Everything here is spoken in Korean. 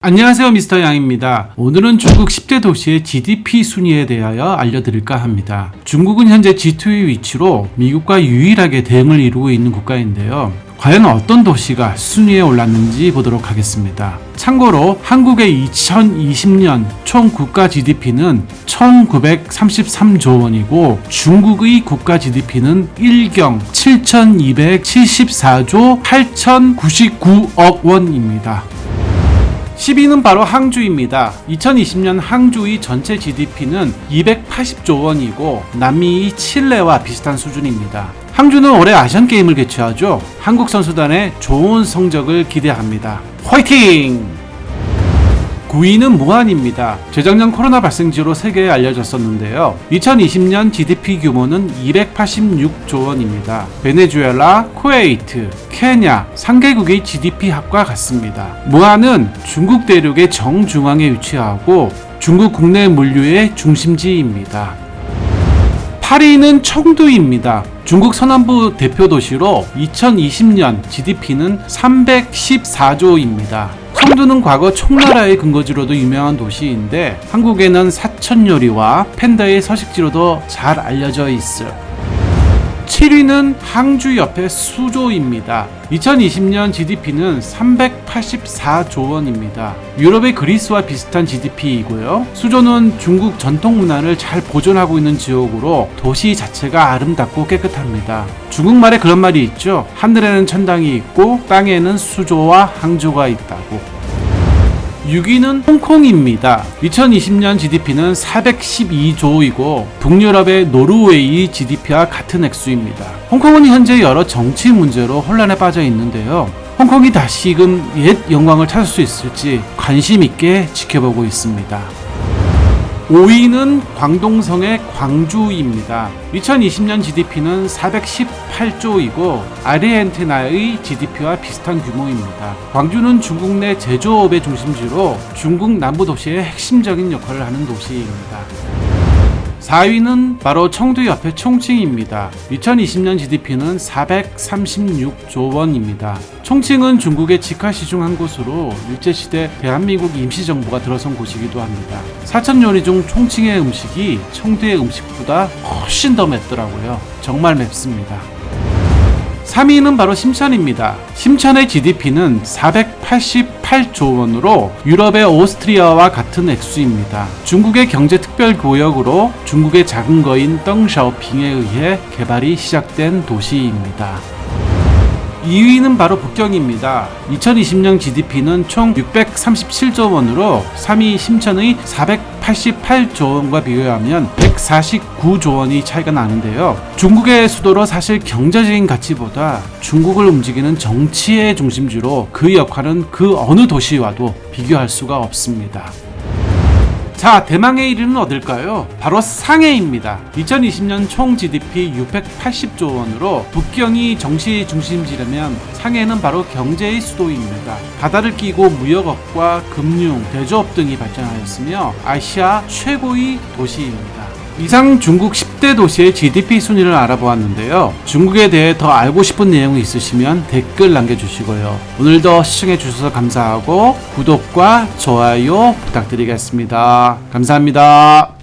안녕하세요, 미스터 양입니다. 오늘은 중국 10대 도시의 GDP 순위에 대하여 알려드릴까 합니다. 중국은 현재 G2의 위치로 미국과 유일하게 대응을 이루고 있는 국가인데요. 과연 어떤 도시가 순위에 올랐는지 보도록 하겠습니다. 참고로 한국의 2020년 총 국가 GDP는 1933조 원이고 중국의 국가 GDP는 1경 7274조 8099억 원입니다. 10위는 바로 항주입니다. 2020년 항주의 전체 GDP는 280조 원이고 남미 칠레와 비슷한 수준입니다. 항주는 올해 아시안게임을 개최하죠. 한국 선수단의 좋은 성적을 기대합니다. 화이팅! 9위는 무안입니다. 재작년 코로나 발생지로 세계에 알려졌었는데요. 2020년 GDP 규모는 286조 원입니다. 베네수엘라, 쿠웨이트, 케냐 3개국의 GDP 합과 같습니다. 무안은 중국 대륙의 정중앙에 위치하고 중국 국내 물류의 중심지입니다. 8위는 청두입니다. 중국 서남부 대표 도시로 2020년 GDP는 314조입니다. 청두는 과거 총나라의 근거지로도 유명한 도시인데 한국에는 사천 요리와 팬다의 서식지로도 잘 알려져 있어요. 7위는 항주 옆에 수조입니다. 2020년 GDP는 384조 원입니다. 유럽의 그리스와 비슷한 GDP이고요. 수조는 중국 전통 문화를 잘 보존하고 있는 지역으로 도시 자체가 아름답고 깨끗합니다. 중국말에 그런 말이 있죠. 하늘에는 천당이 있고 땅에는 수조와 항조가 있다고. 6위는 홍콩입니다. 2020년 GDP는 412조이고 북유럽의 노르웨이 GDP와 같은 액수입니다. 홍콩은 현재 여러 정치 문제로 혼란에 빠져 있는데요. 홍콩이 다시금 옛 영광을 찾을 수 있을지 관심 있게 지켜보고 있습니다. 5위는 광동성의 광주입니다. 2020년 GDP는 418조이고 아르헨티나의 GDP와 비슷한 규모입니다. 광주는 중국 내 제조업의 중심지로 중국 남부 도시의 핵심적인 역할을 하는 도시입니다. 4위는 바로 청두 옆에 총칭입니다. 2020년 GDP는 436조 원입니다. 총칭은 중국의 직화시 중 한 곳으로 일제시대 대한민국 임시정부가 들어선 곳이기도 합니다. 사천 요리 중 총칭의 음식이 청두의 음식보다 훨씬 더 맵더라고요. 정말 맵습니다. 3위는 바로 심천입니다. 심천의 GDP는 488조 원으로 유럽의 오스트리아와 같은 액수입니다. 중국의 경제특별구역으로 중국의 작은 거인 덩샤오핑에 의해 개발이 시작된 도시입니다. 2위는 바로 북경입니다. 2020년 GDP는 총 637조 원으로 3위 심천의 488조 원과 비교하면 149조 원이 차이가 나는데요. 중국의 수도로 사실 경제적인 가치보다 중국을 움직이는 정치의 중심지로 그 역할은 그 어느 도시와도 비교할 수가 없습니다. 자, 대망의 1위는 어딜까요? 바로 상해입니다. 2020년 총 GDP 680조 원으로 북경이 정치 중심지라면 상해는 바로 경제의 수도입니다. 바다를 끼고 무역업과 금융, 제조업 등이 발전하였으며 아시아 최고의 도시입니다. 이상 중국 10대 도시의 GDP 순위를 알아보았는데요. 중국에 대해 더 알고 싶은 내용이 있으시면 댓글 남겨주시고요. 오늘도 시청해주셔서 감사하고 구독과 좋아요 부탁드리겠습니다. 감사합니다.